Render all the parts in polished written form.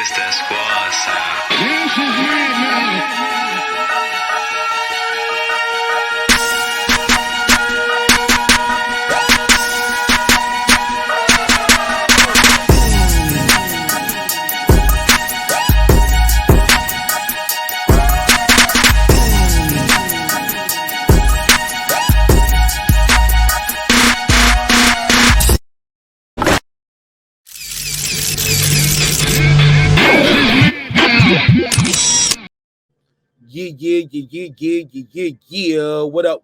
It's that squad sound. This is madness. Yeah. What up,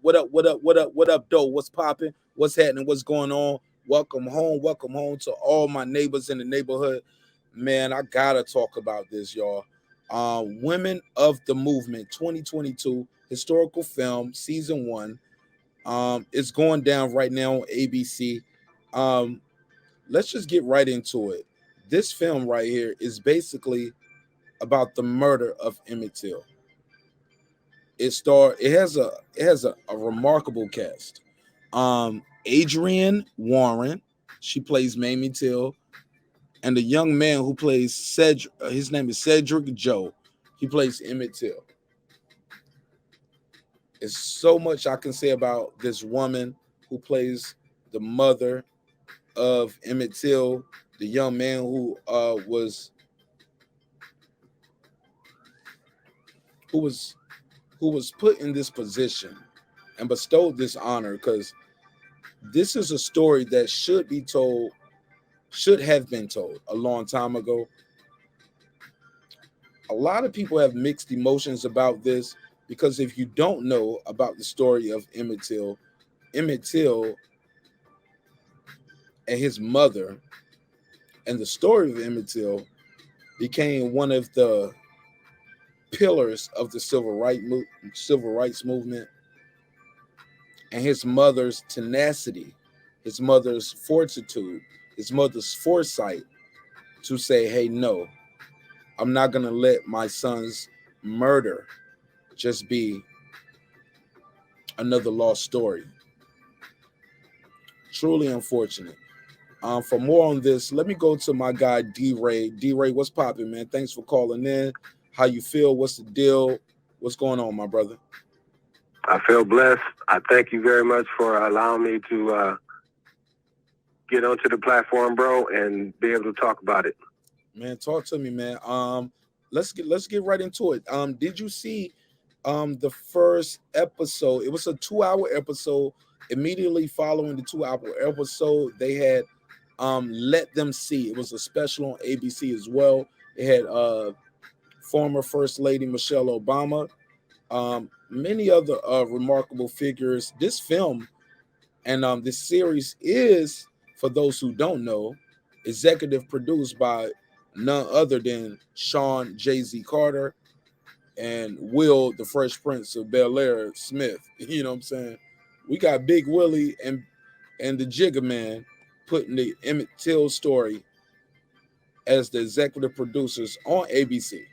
though? What's popping? What's happening? What's going on? Welcome home to all my neighbors in the neighborhood. Man, I gotta talk about this, y'all. Women of the Movement 2022 historical film season 1. It's going down right now on ABC. Let's just get right into it. This film right here is basically about the murder of Emmett Till. It has a remarkable cast. Adrienne Warren, she plays Mamie Till, and the young man who plays Cedric, his name is Cedric Joe. He plays Emmett Till. There's so much I can say about this woman who plays the mother of Emmett Till, the young man who was put in this position and bestowed this honor, because this is a story that should have been told a long time ago. A lot of people have mixed emotions about this, because if you don't know about the story of Emmett Till and his mother, and the story of Emmett Till became one of the pillars of the civil rights movement, and his mother's tenacity, his mother's fortitude, his mother's foresight to say, hey, no, I'm not going to let my son's murder just be another lost story. Truly unfortunate. For more on this, let me go to my guy, D-Ray. D-Ray, what's popping, man? Thanks for calling in. How you feel? What's the deal? What's going on, my brother? I feel blessed. I thank you very much for allowing me to get onto the platform, bro, and be able to talk about it. Man, talk to me, man. Let's get right into it. Did you see the first episode? It was a 2-hour episode. Immediately following the 2-hour episode, they had Let Them See. It was a special on ABC as well. It had former First Lady Michelle Obama, many other remarkable figures. This film and this series is, for those who don't know, executive produced by none other than Sean Jay-Z Carter and Will, the Fresh Prince of Bel-Air Smith. You know what I'm saying? We got Big Willie and the Jigga Man putting the Emmett Till Story as the executive producers on ABC.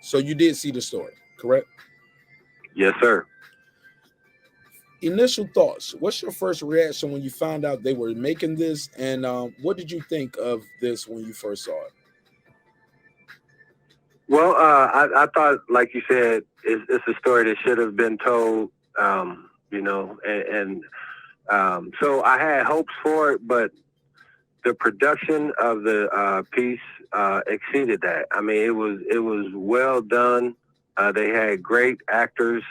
So you did see the story, correct? Yes, sir. Initial thoughts. What's your first reaction when you found out they were making this, and what did you think of this when you first saw it? Well, I thought, like you said, it's a story that should have been told, you know, and so I had hopes for it, but the production of the piece exceeded that. I mean, it was well done. They had great actors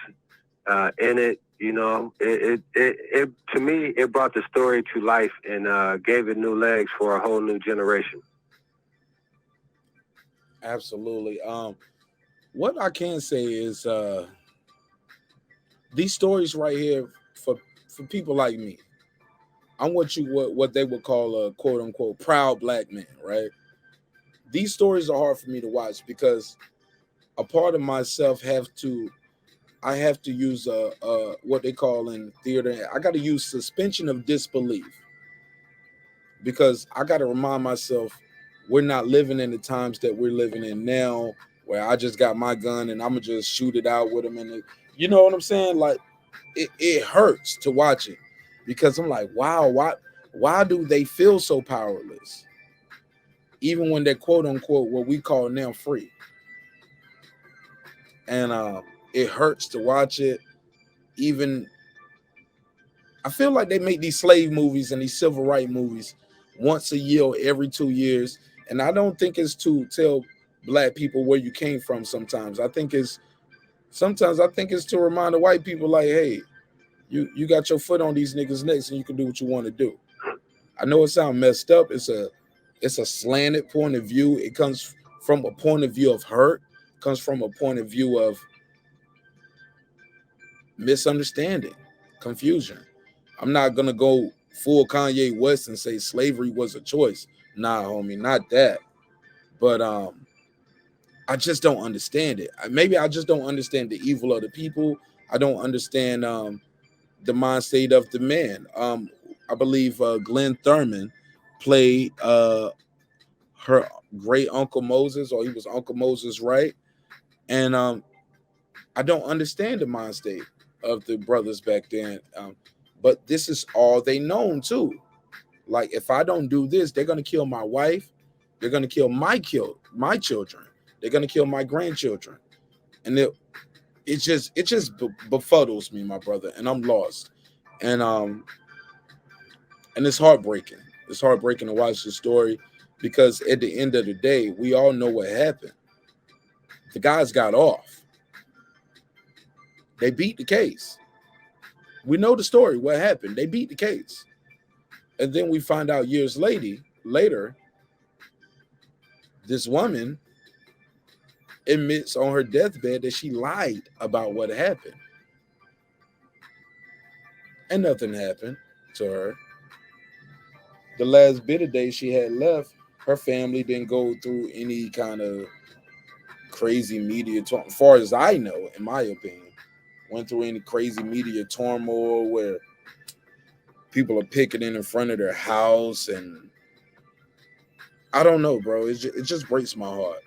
in it. You know, it to me, it brought the story to life and gave it new legs for a whole new generation. Absolutely. What I can say is these stories right here for people like me. I'm what they would call a quote unquote proud black man, right? These stories are hard for me to watch because a part of myself I have to use what they call in theater. I got to use suspension of disbelief, because I got to remind myself we're not living in the times that we're living in now, where I just got my gun and I'm gonna just shoot it out with them. And you know what I'm saying? Like it hurts to watch it, because I'm like, wow, why do they feel so powerless? even when they're quote unquote what we call now free. And it hurts to watch it. Even I feel like they make these slave movies and these civil rights movies once a year or every 2 years. And I don't think it's to tell black people where you came from sometimes. Sometimes I think it's to remind the white people like, hey, you got your foot on these niggas' necks and you can do what you want to do. I know it sounds messed up. It's a slanted point of view. It comes from a point of view of hurt, comes from a point of view of misunderstanding, confusion. I'm not gonna go full Kanye West and say slavery was a choice. Nah, homie, not that. But I just don't understand it. Maybe I just don't understand the evil of the people. I don't understand the mind state of the man. I believe Glenn Thurman played her great Uncle Moses, or he was Uncle Moses, right? And I don't understand the mind state of the brothers back then. But this is all they known too. Like, if I don't do this, they're gonna kill my wife. They're gonna kill my children. They're gonna kill my grandchildren, and it just befuddles me, my brother, and I'm lost. And it's heartbreaking. It's heartbreaking to watch the story because at the end of the day, we all know what happened. The guys got off. They beat the case. We know the story. What happened? They beat the case. And then we find out years later, this woman admits on her deathbed that she lied about what happened. And nothing happened to her. The last bit of days she had left, her family didn't go through any kind of crazy media, as far as I know, in my opinion, went through any crazy media turmoil where people are picketing in front of their house. And I don't know, bro. It just breaks my heart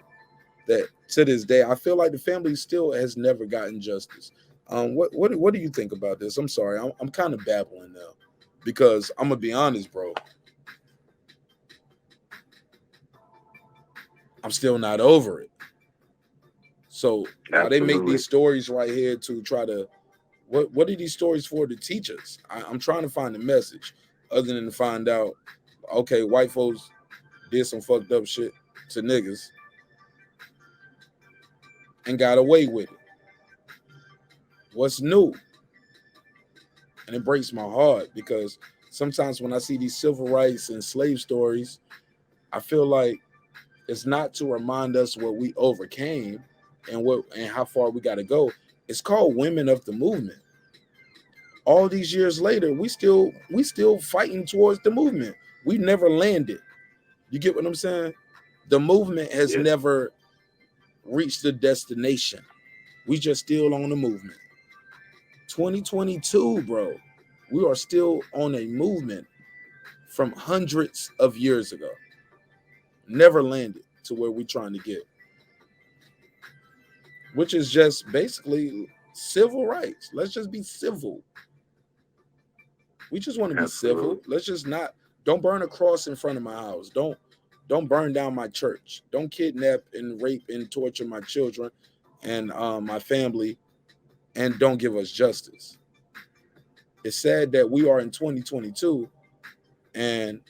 that to this day, I feel like the family still has never gotten justice. What do you think about this? I'm sorry, I'm kind of babbling now because I'm gonna be honest, bro. I'm still not over it. So now they make these stories right here to try to what are these stories for? To teach us. I'm trying to find the message other than to find out, okay, white folks did some fucked up shit to niggas and got away with it. What's new? And it breaks my heart because sometimes when I see these civil rights and slave stories, I feel like it's not to remind us what we overcame and how far we got to go. It's called Women of the Movement. All these years later, we still fighting towards the movement. We never landed. You get what I'm saying? The movement has never reached the destination. We just still on the movement. 2022, bro. We are still on a movement from hundreds of years ago. Never landed to where we're trying to get, which is just basically civil rights. Let's just be civil. We just want to be civil. Let's just don't burn a cross in front of my house. Don't burn down my church. Don't kidnap and rape and torture my children and my family, and don't give us justice. It's sad that we are in 2022, and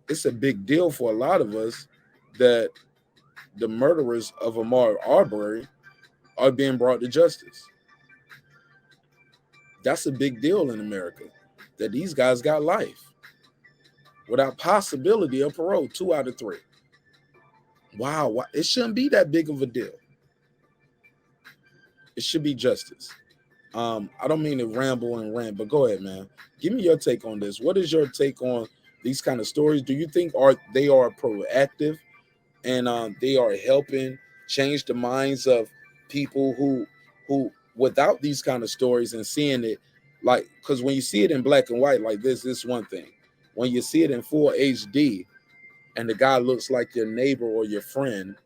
it's a big deal for a lot of us that the murderers of Ahmaud Arbery are being brought to justice. That's a big deal in America, that these guys got life without possibility of parole, 2 out of 3. Wow, it shouldn't be that big of a deal. It should be justice. I don't mean to ramble and rant, but go ahead, man. Give me your take on this. What is your take on these kind of stories? Do you think they are proactive and they are helping change the minds of people who without these kind of stories and seeing it, like, because when you see it in black and white like this one thing. When you see it in full HD and the guy looks like your neighbor or your friend,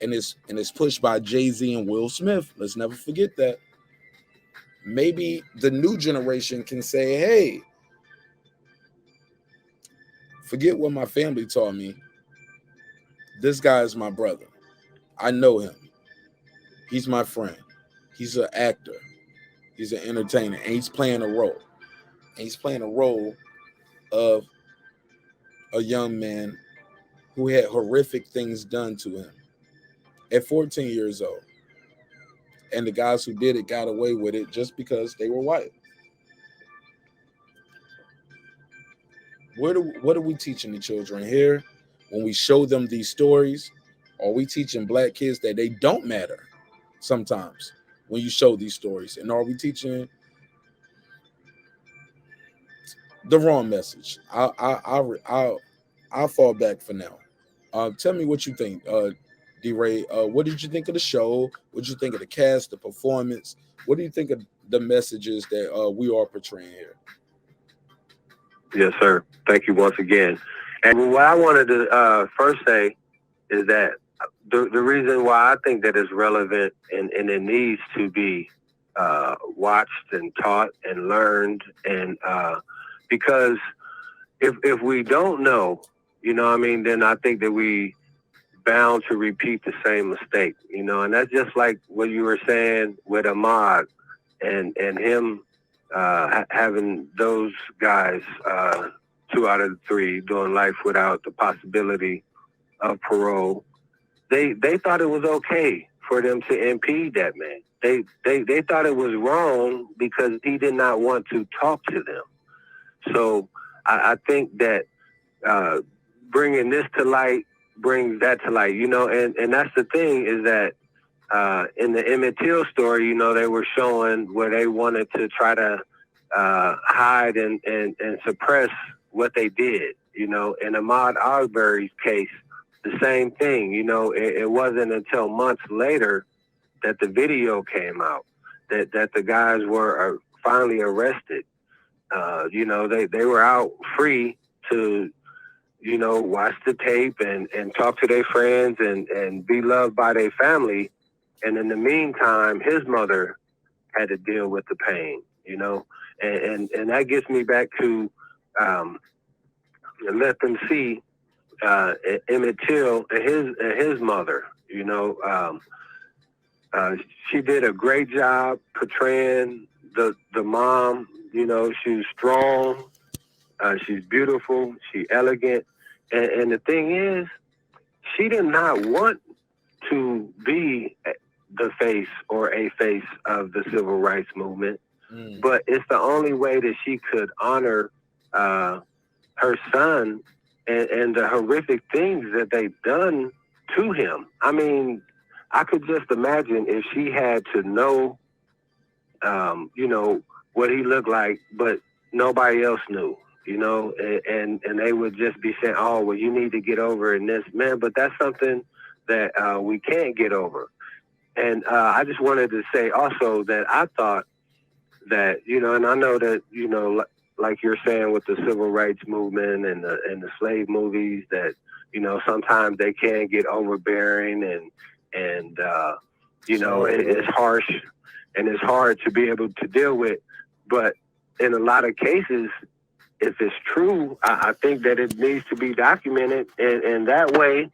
and it's pushed by Jay-Z and Will Smith, let's never forget that. Maybe the new generation can say, hey, forget what my family taught me. This guy is my brother. I know him. He's my friend. He's an actor. He's an entertainer, and he's playing a role. And he's playing a role of a young man who had horrific things done to him at 14 years old. And the guys who did it got away with it just because they were white. What are we teaching the children here when we show them these stories? Are we teaching black kids that they don't matter sometimes when you show these stories? And are we teaching the wrong message? I'll fall back for now. Tell me what you think, D-Ray. What did you think of the show? What did you think of the cast, the performance? What do you think of the messages that we are portraying here? Yes, sir. Thank you once again. And what I wanted to first say is that the reason why I think that is relevant and it needs to be watched and taught and learned, and because if we don't know, you know what I mean, then I think that we bound to repeat the same mistake, you know, and that's just like what you were saying with Ahmaud and him having those guys 2 out of 3 doing life without the possibility of parole. They thought it was okay for them to impede that man. They thought it was wrong because he did not want to talk to them. So I think that bringing this to light brings that to light, you know, and that's the thing is that in the Emmett Till story, you know, they were showing where they wanted to try to hide and suppress what they did, you know. In Ahmaud Arbery's case, the same thing, you know. It wasn't until months later that the video came out, that the guys were finally arrested. You know, they were out free to, you know, watch the tape and talk to their friends and be loved by their family. And in the meantime, his mother had to deal with the pain, you know, and that gets me back to let them see Emmett Till and his mother, you know. She did a great job portraying the mom. You know, she's strong, she's beautiful, she's elegant, and the thing is, she did not want to be the face or a face of the civil rights movement, but it's the only way that she could honor her son and the horrific things that they've done to him. I mean, I could just imagine if she had to know, you know, what he looked like, but nobody else knew, you know, and they would just be saying, oh, well, you need to get over in this, man. But that's something that we can't get over. And I just wanted to say also that I thought that, you know, and I know that, you know, like you're saying with the civil rights movement and the slave movies, that, you know, sometimes they can get overbearing and you know, it's harsh and it's hard to be able to deal with. But in a lot of cases, if it's true, I think that it needs to be documented. And that way,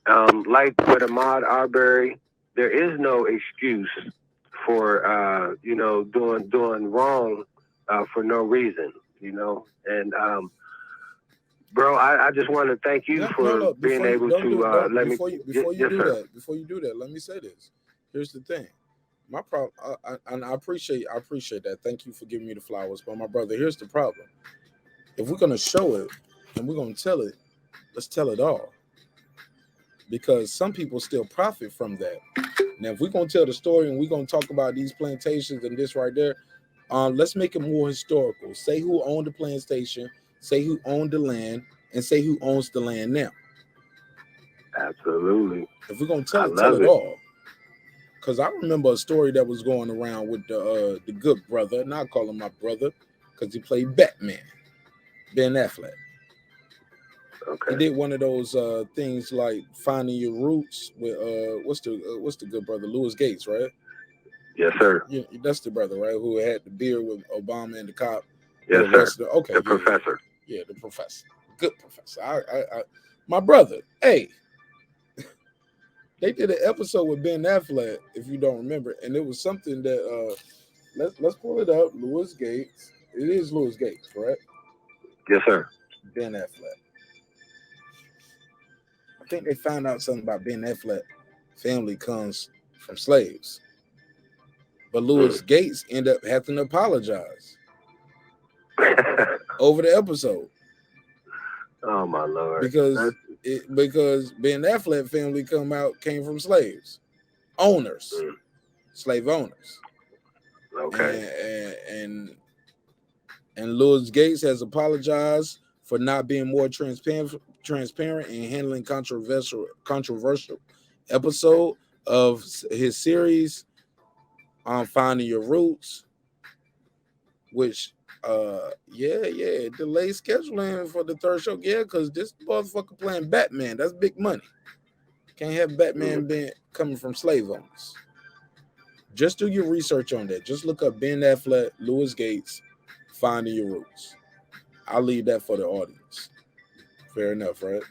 like with Ahmaud Arbery, there is no excuse for, you know, doing wrong for no reason, you know. And, bro, I just want to thank you for being able to let me. Before you do that, let me say this. Here's the thing. My problem, and I appreciate that. Thank you for giving me the flowers. But my brother, here's the problem. If we're gonna show it and we're gonna tell it, let's tell it all. Because some people still profit from that. Now, if we're gonna tell the story and we're gonna talk about these plantations and this right there, let's make it more historical. Say who owned the plantation, say who owned the land, and say who owns the land now. Absolutely. If we're gonna tell it all. Because I remember a story that was going around with the good brother, and I call him my brother because he played Batman, Ben Affleck. Okay. He did one of those things like finding your roots with what's the good brother, Louis Gates, right? Yes, sir. Yeah, that's the brother, right? Who had the beer with Obama and the cop. Yes, sir. Okay, the professor. Yeah, the professor. Good professor. I my brother. Hey. They did an episode with Ben Affleck, if you don't remember, and it was something that let's pull it up. Louis Gates. It is Louis Gates, correct? Yes, sir. Ben Affleck. I think they found out something about Ben Affleck. Family comes from slaves, but Louis Gates ended up having to apologize over the episode. Oh my Lord! Because Ben Affleck family came from slaves, owners, slave owners. Okay. And Louis Gates has apologized for not being more transparent and handling controversial episode of his series on Finding Your Roots, which delayed scheduling for the third show. Yeah, because this motherfucker playing Batman. That's big money. Can't have Batman being coming from slave owners. Just do your research on that. Just look up Ben Affleck, Louis Gates, Finding Your Roots. I'll leave that for the audience. Fair enough, right?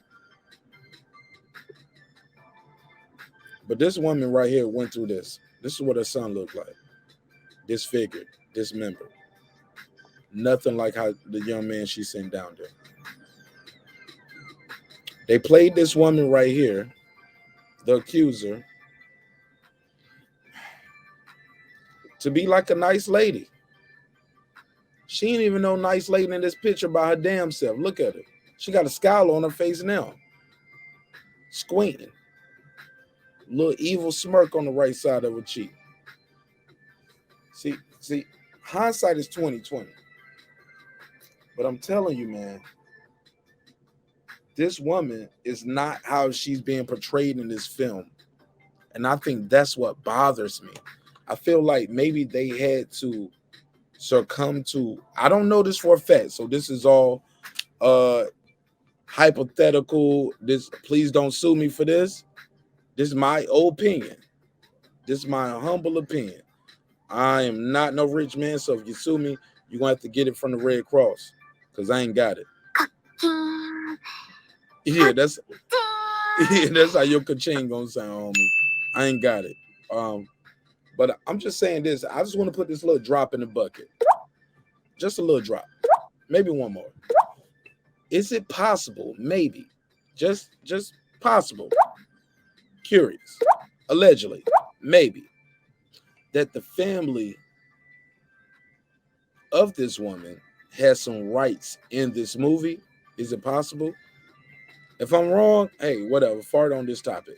But this woman right here went through this. This is what her son looked like. Disfigured, dismembered. Nothing like how the young man she sent down there. They played this woman right here, the accuser, to be like a nice lady. She ain't even no nice lady in this picture by her damn self. Look at her. She got a scowl on her face now. Squinting. Little evil smirk on the right side of her cheek. See, hindsight is 20/20. But I'm telling you, man, this woman is not how she's being portrayed in this film. And I think that's what bothers me. I feel like maybe they had to succumb to, I don't know this for a fact, so this is all hypothetical. This, please don't sue me for this. This is my opinion. This is my humble opinion. I am not no rich man, so if you sue me, you're gonna have to get it from the Red Cross, because I ain't got it. Yeah, that's how your ka-ching gonna sound, homie. I ain't got it. But I'm just saying this. I just want to put this little drop in the bucket. Just a little drop. Maybe one more. Is it possible, maybe, just possible, curious, allegedly, maybe, that the family of this woman has some rights in this movie? Is it possible? If I'm wrong, hey, whatever, fart on this topic.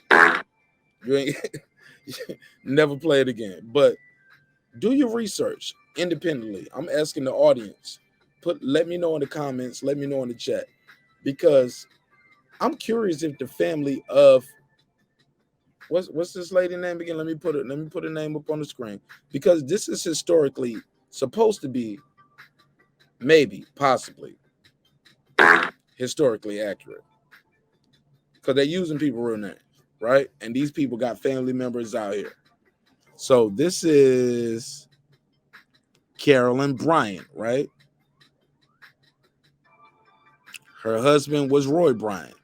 You ain't never play it again. But do your research independently. I'm asking the audience. Let me know in the comments, let me know in the chat. Because I'm curious if the family of what's this lady name again? Let me put a name up on the screen. Because this is historically supposed to be, maybe, possibly, historically accurate. Because they're using people real names, right? And these people got family members out here. So this is Carolyn Bryant, right? Her husband was Roy Bryant.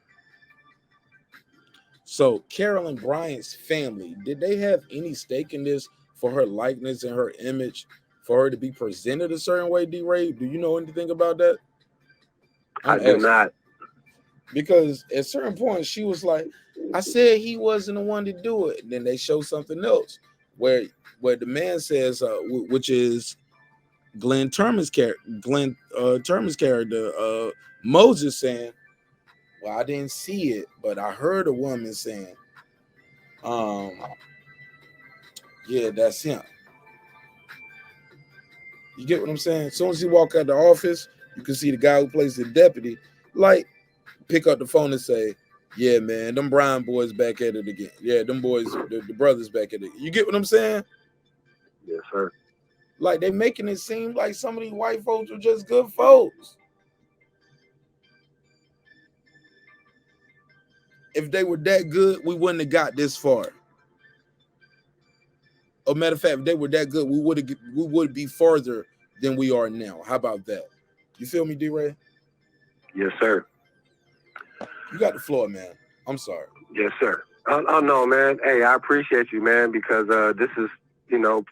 So Carolyn Bryant's family, did they have any stake in this for her likeness and her image, for her to be presented a certain way, D-Ray? Do you know anything about that? I do not. Because at certain points, she was like, I said he wasn't the one to do it. And then they show something else where the man says, which is Glenn Turman's character, Moses, saying, well, I didn't see it, but I heard a woman saying, yeah, that's him. You get what I'm saying? As soon as he walk out the office, you can see the guy who plays the deputy, like, pick up the phone and say, yeah, man, them Brown boys back at it again. Yeah, them boys, the brothers back at it. You get what I'm saying? Yes, sir. Like, they making it seem like some of these white folks are just good folks. If they were that good, we wouldn't have got this far. A matter of fact, if they were that good, we would be farther than we are now. How about that? You feel me, D-Ray? Yes, sir. You got the floor, man. I'm sorry. Yes, sir. Oh no, man. Hey, I appreciate you, man, because this is,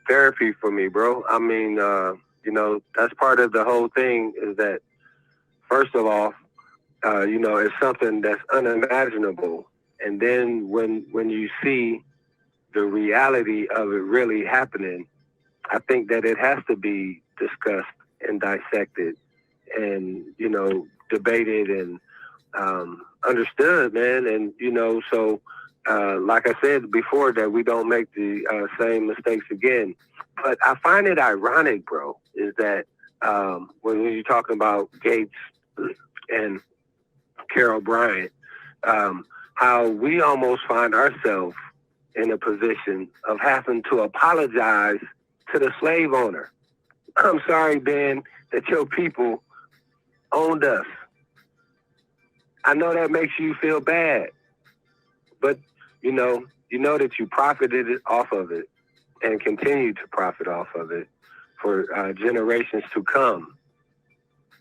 therapy for me, bro. I mean, that's part of the whole thing is that first of all, it's something that's unimaginable, and then when you see the reality of it really happening, I think that it has to be discussed and dissected, and debated and understood, man. And so like I said before, that we don't make the same mistakes again. But I find it ironic, bro, is that when you're talking about Gates and Carol Bryant, how we almost find ourselves in a position of having to apologize to the slave owner. I'm sorry, Ben, that your people owned us. I know that makes you feel bad, but you know that you profited off of it and continue to profit off of it for generations to come.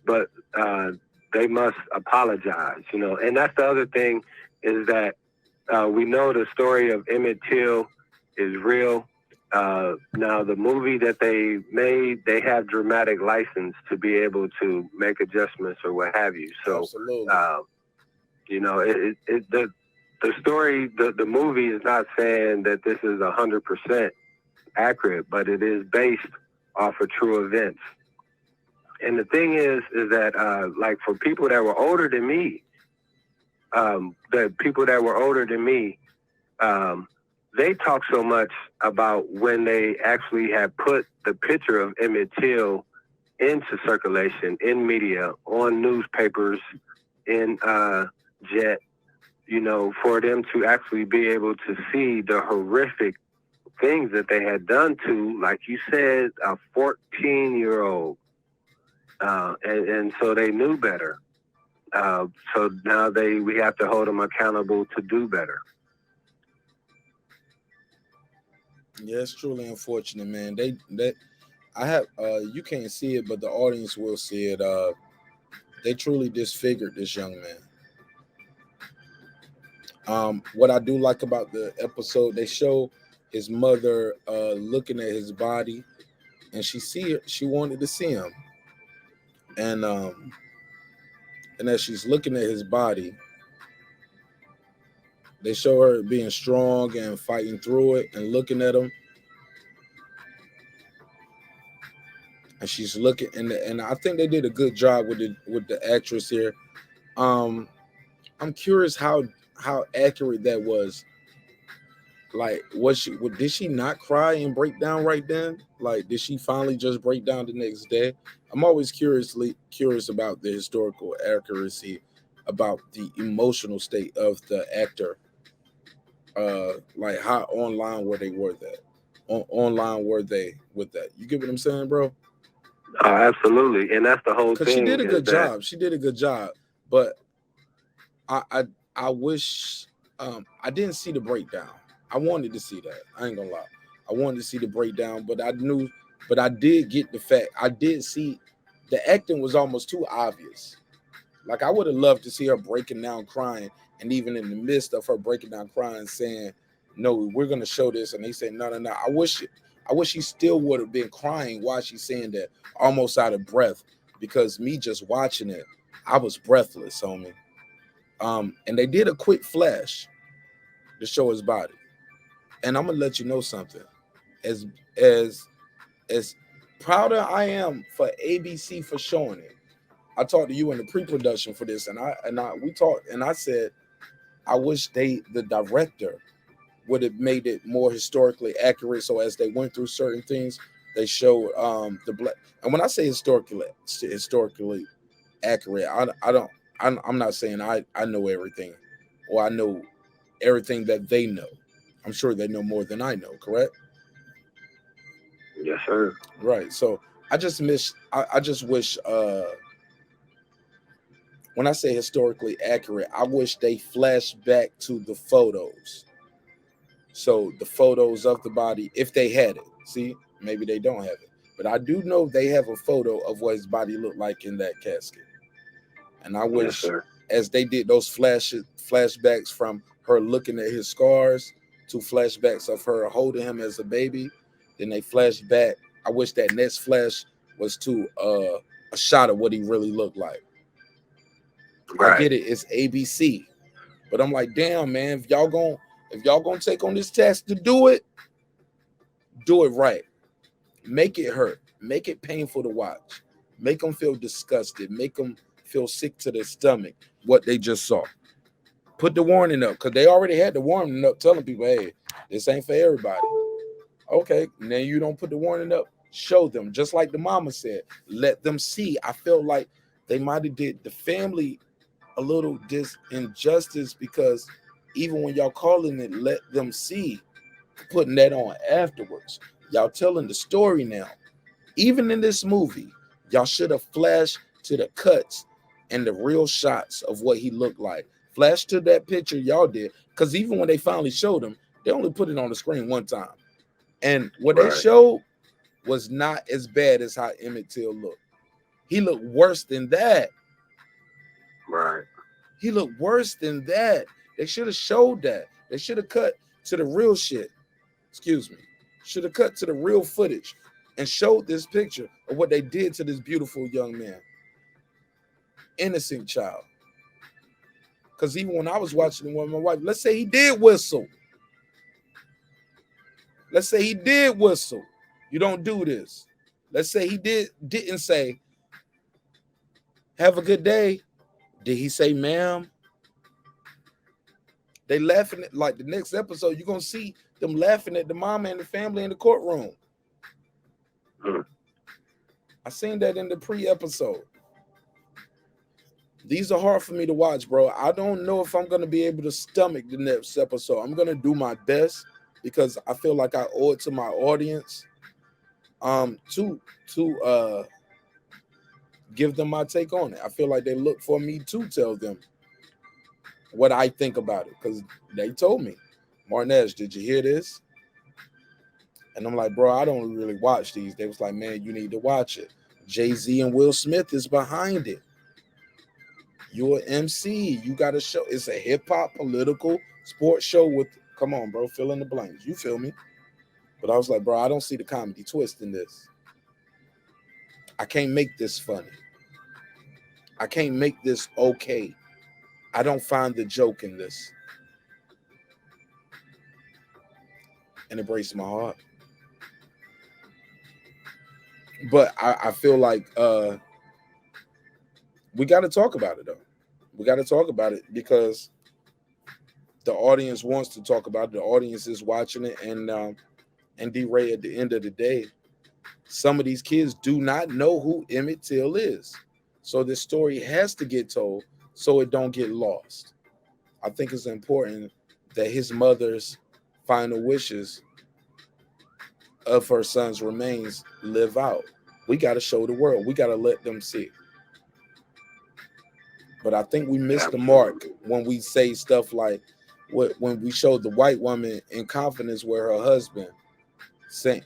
But they must apologize, and that's the other thing is that we know the story of Emmett Till is real. Now, the movie that they made, they have dramatic license to be able to make adjustments or what have you. So, Absolutely. The story, the movie is not saying that this is 100% accurate, but it is based off of true events. And the thing is that like for people that were older than me, they talk so much about when they actually had put the picture of Emmett Till into circulation in media, on newspapers, in Jet, for them to actually be able to see the horrific things that they had done to, like you said, a 14-year-old. And so they knew better. So now we have to hold them accountable to do better. Yeah, it's truly unfortunate, man. I have you can't see it, but the audience will see it. They truly disfigured this young man. What I do like about the episode, they show his mother looking at his body, and she wanted to see him, and as she's looking at his body, they show her being strong and fighting through it and looking at him. And she's looking, and I think they did a good job with the actress here. I'm curious how accurate that was. Like, did she not cry and break down right then? Like, did she finally just break down the next day? I'm always curious about the historical accuracy about the emotional state of the actor. Like how online were they with that? You get what I'm saying, bro? Absolutely, and that's the whole Because she thing. did a good job. She did a good job, but I wish I didn't see the breakdown. I wanted to see that. I ain't gonna lie. I wanted to see the breakdown, but I did get the fact. I did see the acting was almost too obvious. Like, I would have loved to see her breaking down crying, and even in the midst of her breaking down crying, saying, "No, we're gonna show this," and they say, "No, no, no." I wish she still would have been crying while she's saying that, almost out of breath, because me just watching it, I was breathless, homie. And they did a quick flash to show his body. And I'm gonna let you know something. As as as prouder I am for ABC for showing it. I talked to you in the pre-production for this, and we talked, and I said I wish the director would have made it more historically accurate. So as they went through certain things, they showed the black. And when I say historically accurate, I'm not saying I know everything, or I know everything that they know. I'm sure they know more than I know, correct? Yes, sir. Right. So I just wish when I say historically accurate, I wish they flashed back to the photos. So the photos of the body, if they had it. See, maybe they don't have it. But I do know they have a photo of what his body looked like in that casket. And I wish, yes, as they did those flashbacks from her looking at his scars, to flashbacks of her holding him as a baby. Then they flash back. I wish that next flash was to a shot of what he really looked like. Right. I get it, it's ABC, but I'm like, damn, man, if y'all gonna take on this task to do it right. Make it hurt. Make it painful to watch. Make them feel disgusted. Make them feel sick to their stomach. What they just saw. Put the warning up, because they already had the warning up telling people, hey, this ain't for everybody. Okay, now you don't put the warning up. Show them, just like the mama said. Let them see. I feel like they might have did the family a little injustice, because even when y'all calling it, let them see, putting that on afterwards. Y'all telling the story now. Even in this movie, y'all should have flashed to the cuts and the real shots of what he looked like. Flash to that picture y'all did, because even when they finally showed him, they only put it on the screen one time. And what they showed was not as bad as how Emmett Till looked. He looked worse than that. Right. He looked worse than that. They should have showed that. They should have cut to the real shit. Excuse me. Should have cut to the real footage and showed this picture of what they did to this beautiful young man. Innocent child. Because even when I was watching it with my wife, let's say he did whistle. Let's say he did whistle. You don't do this. Let's say he didn't say, have a good day. Did he say, ma'am? They laughing at, like the next episode, you're going to see them laughing at the mama and the family in the courtroom. I seen that in the pre-episode. These are hard for me to watch, bro. I don't know if I'm going to be able to stomach the next episode. I'm going to do my best, because I feel like I owe it to my audience to give them my take on it. I feel like they look for me to tell them what I think about it, because they told me, Marq Nash, did you hear this? And I'm like, bro, I don't really watch these. They was like, man, you need to watch it. Jay-Z and Will Smith is behind it. You're an MC. You got to show. It's a hip-hop, political, sports show with, come on, bro, fill in the blanks. You feel me? But I was like, bro, I don't see the comedy twist in this. I can't make this funny. I can't make this okay. I don't find the joke in this. And it breaks my heart. But I feel like we got to talk about it, though. We got to talk about it, because the audience wants to talk about it. The audience is watching it. And D-Ray, at the end of the day, some of these kids do not know who Emmett Till is. So this story has to get told so it don't get lost. I think it's important that his mother's final wishes of her son's remains live out. We got to show the world. We got to let them see. But I think we missed the mark when we say stuff like when we showed the white woman in confidence with her husband, saying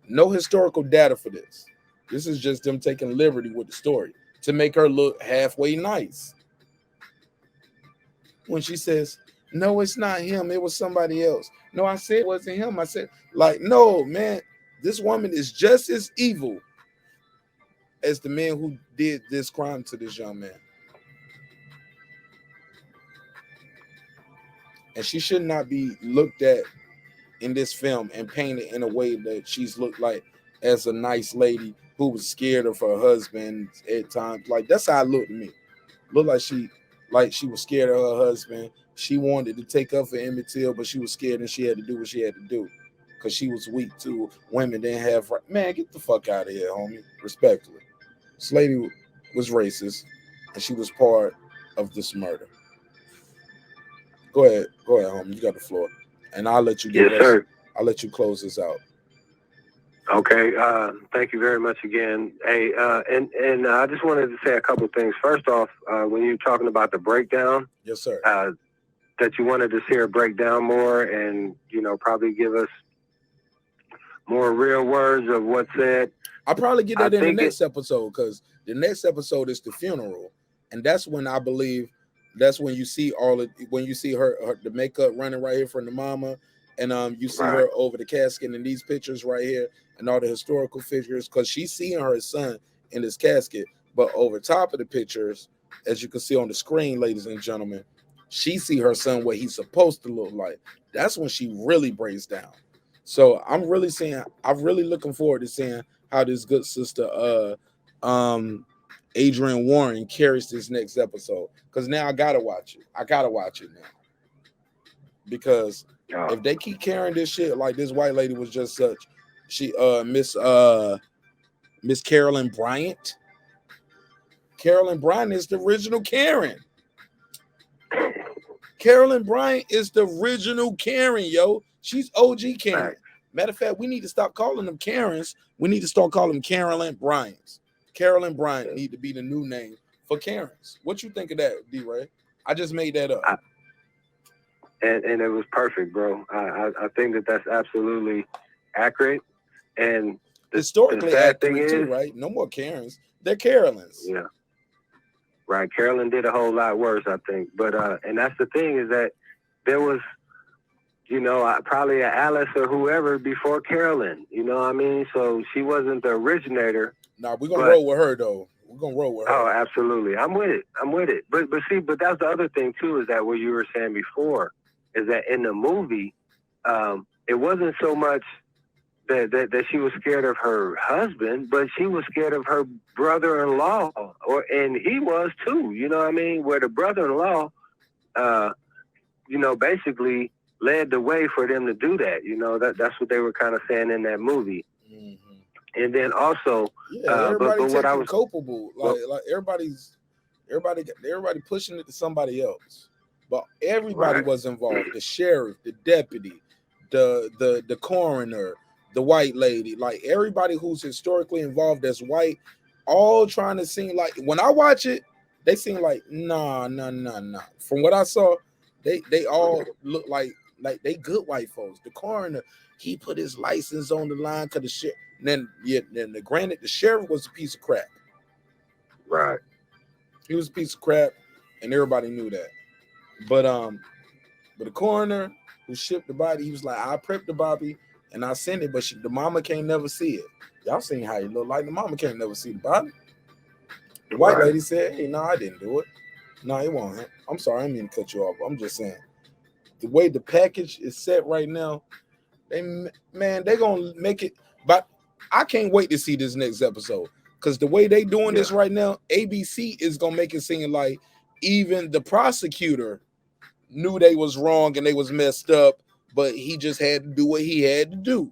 no historical data for this. This is just them taking liberty with the story to make her look halfway nice. When she says, no, it's not him, it was somebody else. No, I said it wasn't him. I said, like, no, man, this woman is just as evil as the man who did this crime to this young man. And she should not be looked at in this film and painted in a way that she's looked like as a nice lady who was scared of her husband at times. Like, that's how it looked to me. Looked like she was scared of her husband. She wanted to take up for Emmett Till, but she was scared and she had to do what she had to do because she was weak too. Women didn't have right. Man, get the fuck out of here, homie. Respectfully. This lady was racist and she was part of this murder. Go ahead, homie. You got the floor. And I'll let you get sir. I'll let you close this out. Okay. Thank you very much again. Hey, and I just wanted to say a couple of things. First off, when you're talking about the breakdown, yes, sir, that you wanted to see her break down more and, probably give us more real words of what's said. I'll probably get that in the next episode, because the next episode is the funeral. And that's when I believe That's when you see when you see her the makeup running right here from the mama, and you see Right. her over the casket in these pictures right here, and all the historical figures, because she's seeing her son in this casket. But over top of the pictures, as you can see on the screen, ladies and gentlemen, she see her son what he's supposed to look like. That's when she really breaks down. So I'm really looking forward to seeing how this good sister Adrian Warren carries this next episode, because now I gotta watch it. I gotta watch it now, because Oh, if they keep carrying this shit like this white lady was just such, she Miss Carolyn Bryant. Carolyn Bryant is the original Karen. Carolyn Bryant is the original Karen, yo. She's OG Karen. right. Matter of fact, we need to stop calling them Karens. We need to start calling them Carolyn Bryants. Carolyn Bryant need to be the new name for Karens. What you think of that, D-Ray? I just made that up. And it was perfect, bro. I think that that's absolutely accurate. And Historically sad thing accurate too, is, right? No more Karens. They're Carolyns. yeah, right. Carolyn did a whole lot worse, I think. But and that's the thing, is that there was, probably an Alice or whoever before Carolyn. You know what I mean? So she wasn't the originator. Nah, we're gonna roll with her though. We're gonna roll with her. Oh, absolutely. I'm with it. But that's the other thing too, is that what you were saying before, is that in the movie, it wasn't so much that she was scared of her husband, but she was scared of her brother-in-law, and he was too. You know what I mean? Where the brother-in-law, basically led the way for them to do that. That's what they were kind of saying in that movie. Mm-hmm. And then also, everybody but what I was culpable, like everybody pushing it to somebody else, but everybody right. was involved. The sheriff, the deputy, the coroner, the white lady, like everybody who's historically involved as white, all trying to seem like, when I watch it, they seem like nah. From what I saw, they all look like they good white folks. The coroner, he put his license on the line because the shit. Then granted, the sheriff was a piece of crap. Right. He was a piece of crap, and everybody knew that. But the coroner who shipped the body, he was like, I prepped the body and I sent it, but the mama can't never see it. Y'all seen how he looked like. The mama can't never see the body. The white lady said, hey, no, I didn't do it. No, it won't. I'm sorry, I didn't mean to cut you off. I'm just saying, the way the package is set right now, they gonna make it. But I can't wait to see this next episode, because the way they doing this right now, ABC is gonna make it seem like even the prosecutor knew they was wrong and they was messed up, but he just had to do what he had to do.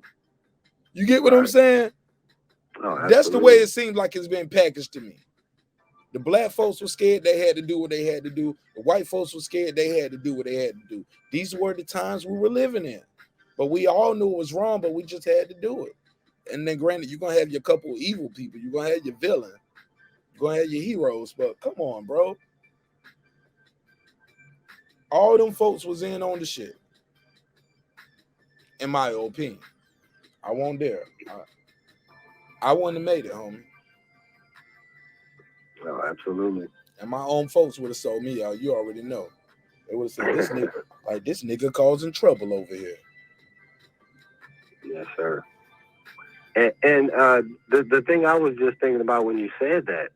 You get what I'm saying? Oh, that's the way it seems like it's been packaged to me. The black folks were scared, they had to do what they had to do. The white folks were scared, they had to do what they had to do. These were the times we were living in. But we all knew it was wrong, but we just had to do it. And then granted, you're going to have your couple of evil people. You're going to have your villain. You're going to have your heroes. But come on, bro. All them folks was in on the shit. In my opinion. I won't dare. I wouldn't have made it, homie. Oh, absolutely. And my own folks would have sold me out. You already know. They would have said, this nigga causing trouble over here. Yes, sir. And the thing I was just thinking about when you said that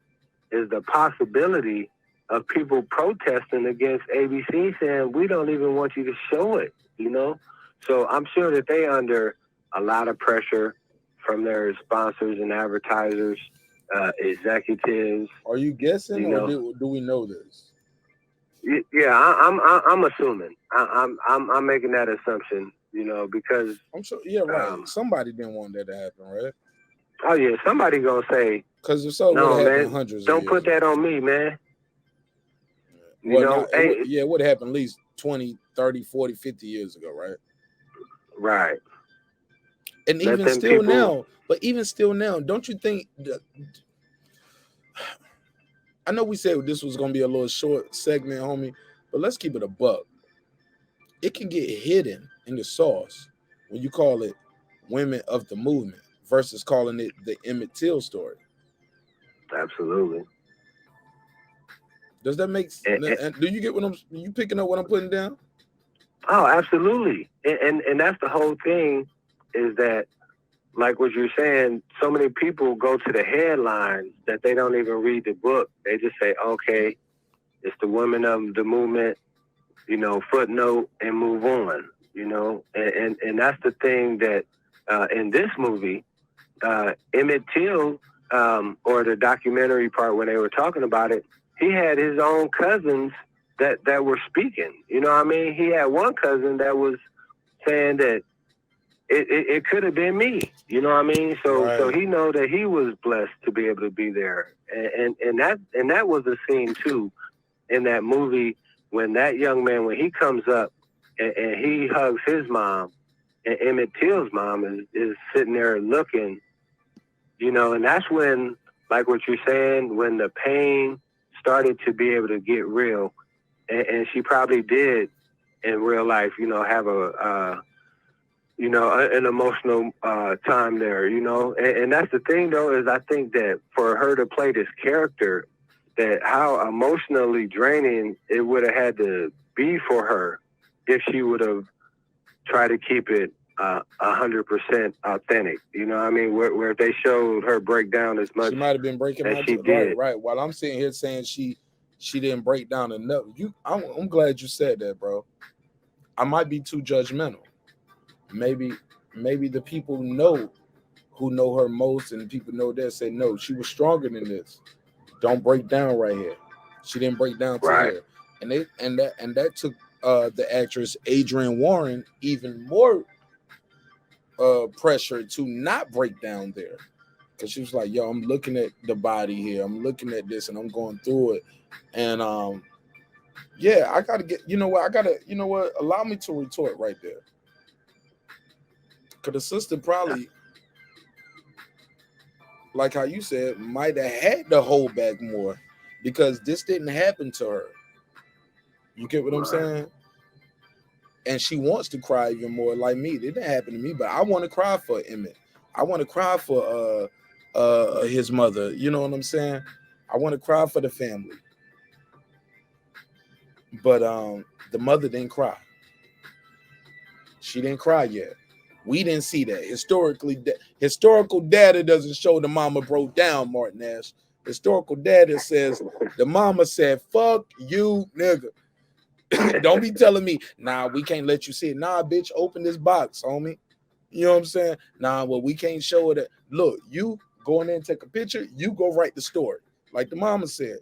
is the possibility of people protesting against ABC, saying we don't even want you to show it, So I'm sure that they under a lot of pressure from their sponsors and advertisers, executives. Are you guessing, or do we know this? Yeah, I'm assuming. I'm making that assumption, because I'm sure. Yeah, right. Somebody didn't want that to happen, right? Oh yeah, somebody gonna say, because if so, no, man, hundreds. Don't put that on me, man. Well, it would have happened at least 20, 30, 40, 50 years ago, right? Right. And even still now, don't you think I know we said this was gonna be a little short segment, homie, but let's keep it a buck. It can get hidden in the sauce when you call it women of the movement versus calling it the Emmett Till story. Absolutely. Does that make sense? And do you get what you picking up what I'm putting down? Oh, absolutely. And that's the whole thing, is that, like what you're saying, so many people go to the headlines that they don't even read the book. They just say, okay, it's the women of the movement, footnote, and move on, and that's the thing that in this movie, Emmett Till, or the documentary part when they were talking about it, he had his own cousins that were speaking. You know what I mean? He had one cousin that was saying that it could have been me. You know what I mean? So he know that he was blessed to be able to be there, and that was a scene too in that movie when that young man, when he comes up and he hugs his mom, and Emmett Till's mom is sitting there looking, and that's when, like what you're saying, when the pain started to be able to get real, and she probably did in real life, have an emotional time there, and that's the thing though, is I think that for her to play this character, that how emotionally draining it would have had to be for her if she would have tried to keep it 100% authentic. You know what I mean? Where they showed her break down as much. She might have been breaking as out. She did. Right. While I'm sitting here saying she didn't break down enough. I'm glad you said that, bro. I might be too judgmental. Maybe the people who know her most, and the people know that say no, she was stronger than this. Don't break down right here. She didn't break down to here, and that took the actress Adrienne Warren even more pressure to not break down there, because she was like, "Yo, I'm looking at the body here. I'm looking at this, and I'm going through it, and yeah, I gotta get. You know what? Allow me to retort right there, because the sister probably, like how you said, might have had to hold back more because this didn't happen to her. You get what I'm saying? And she wants to cry even more, like me. It didn't happen to me, but I want to cry for Emmett. I want to cry for his mother. You know what I'm saying? I want to cry for the family. But the mother didn't cry. She didn't cry yet. We didn't see that. Historical data doesn't show the mama broke down, Marq Nash. Historical data says the mama said, "Fuck you, nigga." Don't be telling me, nah, we can't let you see it. Nah, bitch, open this box, homie. You know what I'm saying? Nah, well, we can't show it. Look, you go in there and take a picture, you go write the story. Like the mama said.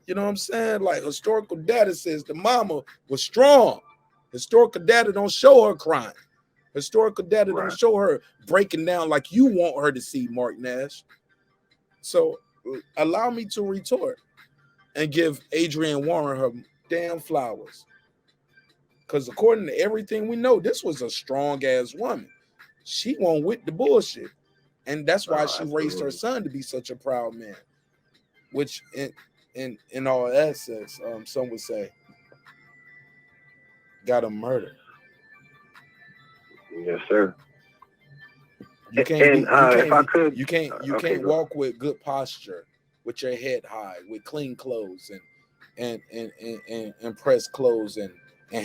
You know what I'm saying? Like historical data says the mama was strong. Historical data don't show her crying. Historical data don't show her breaking down like you want her to see, Marq Nash. So allow me to retort and give Adrienne Warren her damn flowers. Because according to everything we know, this was a strong ass woman. She won't with the bullshit. And that's why she raised her son to be such a proud man. Which in all essence, some would say, got him murdered. Yes, sir. You can't walk with good posture, with your head high, with clean clothes and pressed clothes and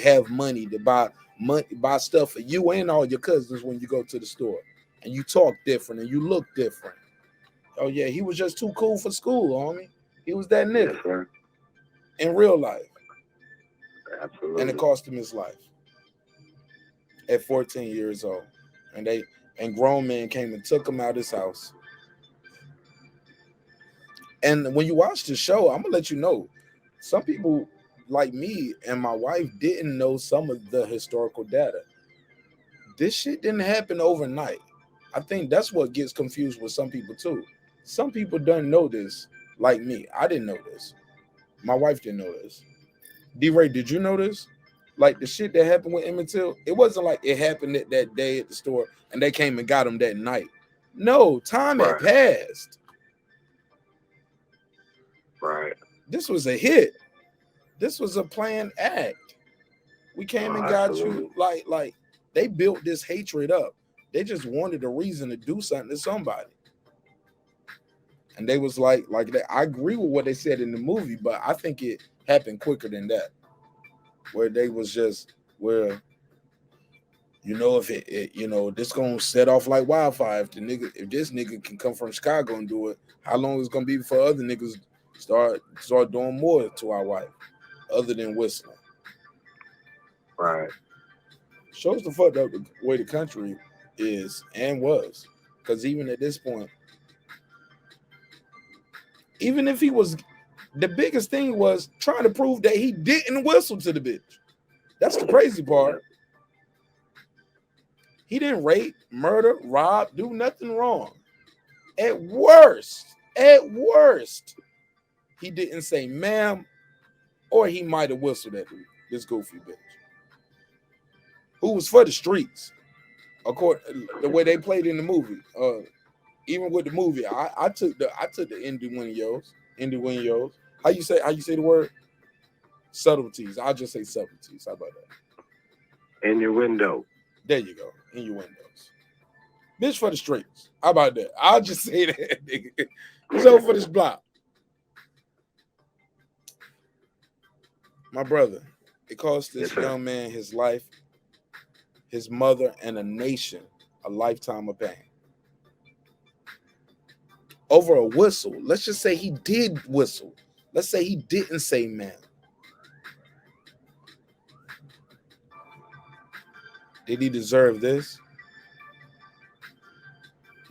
have money to buy stuff for you and all your cousins when you go to the store, and you talk different and you look different. Oh yeah, he was just too cool for school, homie. He was that nigga. Yes, sir. In real life. Absolutely. And it cost him his life at 14 years old. And grown men came and took him out of his house. And when you watch the show, I'm gonna let you know, some people like me and my wife didn't know some of the historical data. This shit didn't happen overnight. I think that's what gets confused with some people too. Some people don't know this, like me. I didn't know this. My wife didn't know this. D-Ray, did you know this? Like the shit that happened with Emmett Till, it wasn't like it happened that day at the store and they came and got him that night. No, time had passed. Right. This was a hit. This was a planned act. We came and got you like they built this hatred up. They just wanted a reason to do something to somebody. And they was like that. I agree with what they said in the movie, but I think it happened quicker than that, where they was just where if it this gonna set off like wildfire. If this nigga can come from Chicago and do it, how long is it gonna be before other niggas start doing more to our wife other than whistling? Right. Shows the fucked up the way the country is and was, because even at this point, even if he was, the biggest thing was trying to prove that he didn't whistle to the bitch. That's the crazy part. He didn't rape, murder, rob, do nothing wrong. At worst, he didn't say ma'am, or he might have whistled at this goofy bitch who was for the streets, according the way they played in the movie. Even with the movie, I took the innuendos. How you say the word? Subtleties. I'll just say subtleties. How about that? Innuendo. There you go. Innuendos. Bitch for the streets. How about that? I'll just say that, nigga. So for this block. My brother, it cost this young man his life, his mother, and a nation a lifetime of pain. Over a whistle. Let's just say he did whistle. Let's say he didn't say man. Did he deserve this?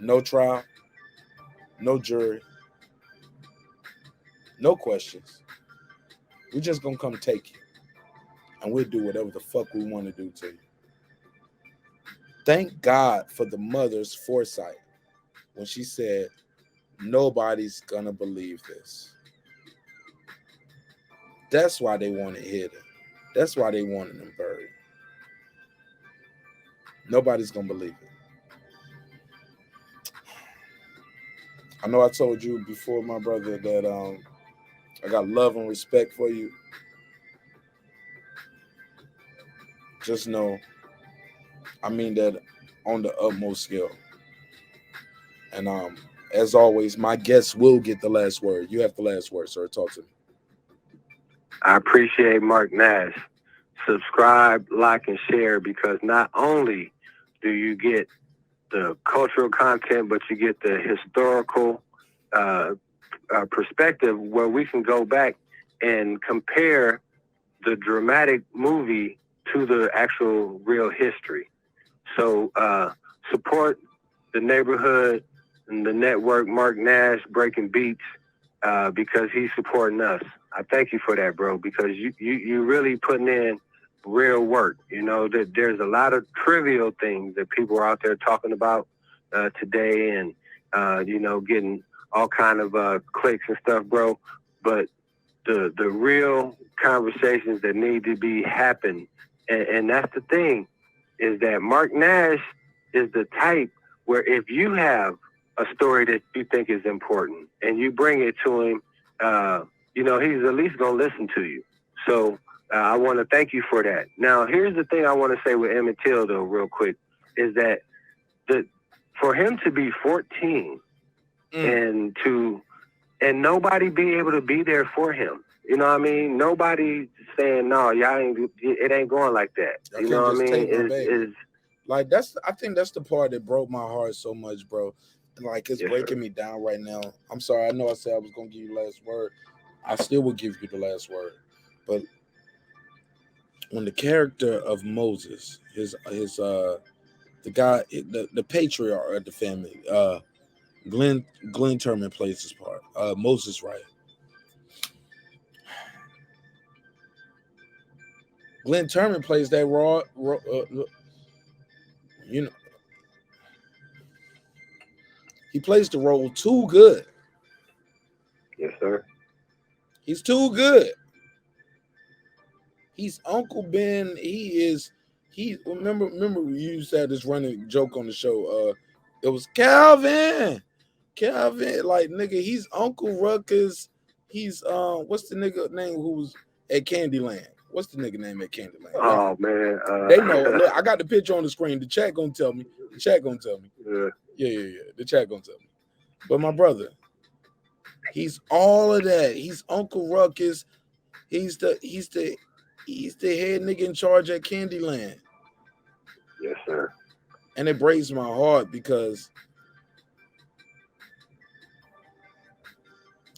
No trial, no jury, no questions. We're just gonna come take you, and we'll do whatever the fuck we want to do to you. Thank God for the mother's foresight when she said, nobody's gonna believe this. That's why they wanted hidden. That's why they wanted him buried. Nobody's gonna believe it. I know I told you before, my brother, that I got love and respect for you. Just know, I mean that on the utmost scale. And as always, my guests will get the last word. You have the last word, sir. Talk to me. I appreciate Marq Nash. Subscribe, like, and share, because not only do you get the cultural content, but you get the historical perspective where we can go back and compare the dramatic movie to the actual real history. So support the neighborhood and the network, Marq Nash, Breakin Beats, because he's supporting us. I thank you for that, bro, because you really putting in real work. That there's a lot of trivial things that people are out there talking about today, and getting all kind of clicks and stuff, bro. But the real conversations that need to be happen, and that's the thing, is that Marq Nash is the type where if you have a story that you think is important and you bring it to him, he's at least gonna listen to you. So I want to thank you for that. Now, here's the thing I want to say with Emmett Till, though, real quick, is that for him to be 14 and nobody be able to be there for him, you know what I mean? Nobody saying, no, it ain't going like that. You know what I mean? I think that's the part that broke my heart so much, bro. Like, it's breaking me down right now. I'm sorry. I know I said I was going to give you the last word. I still will give you the last word. But when the character of Moses, the guy, the patriarch of the family, Glenn Turman plays his part. Moses, right? Glenn Turman plays that raw he plays the role too good. Yes, sir. He's too good. He's Uncle Ben. He remember we used to have this running joke on the show. It was Calvin, like, nigga, he's Uncle Ruckus. He's what's the nigga name who was at Candyland? What's the nigga name at Candyland? Oh, man. They know. Look, I got the picture on the screen. The chat gonna tell me. Yeah. The chat gonna tell me. But my brother, he's all of that. He's Uncle Ruckus. He's the head nigga in charge at Candyland. Yes, sir. And it breaks my heart because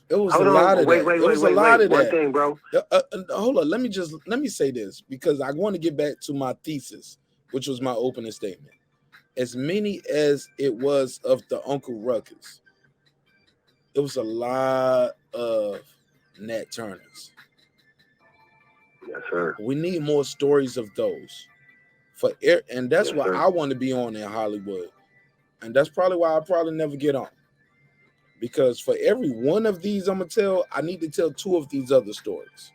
it was Hold a lot on. of Wait, that. wait, It wait, was a wait, lot wait. of One that. thing, bro. Hold on. Let me say this because I want to get back to my thesis, which was my opening statement. As many as it was of the Uncle Ruckus, it was a lot of Nat Turners. Yes, sir. We need more stories of those. And that's Yes, why sir. I want to be on in Hollywood. And that's probably why I probably never get on. Because for every one of these I'm gonna tell, I need to tell 2 of these other stories.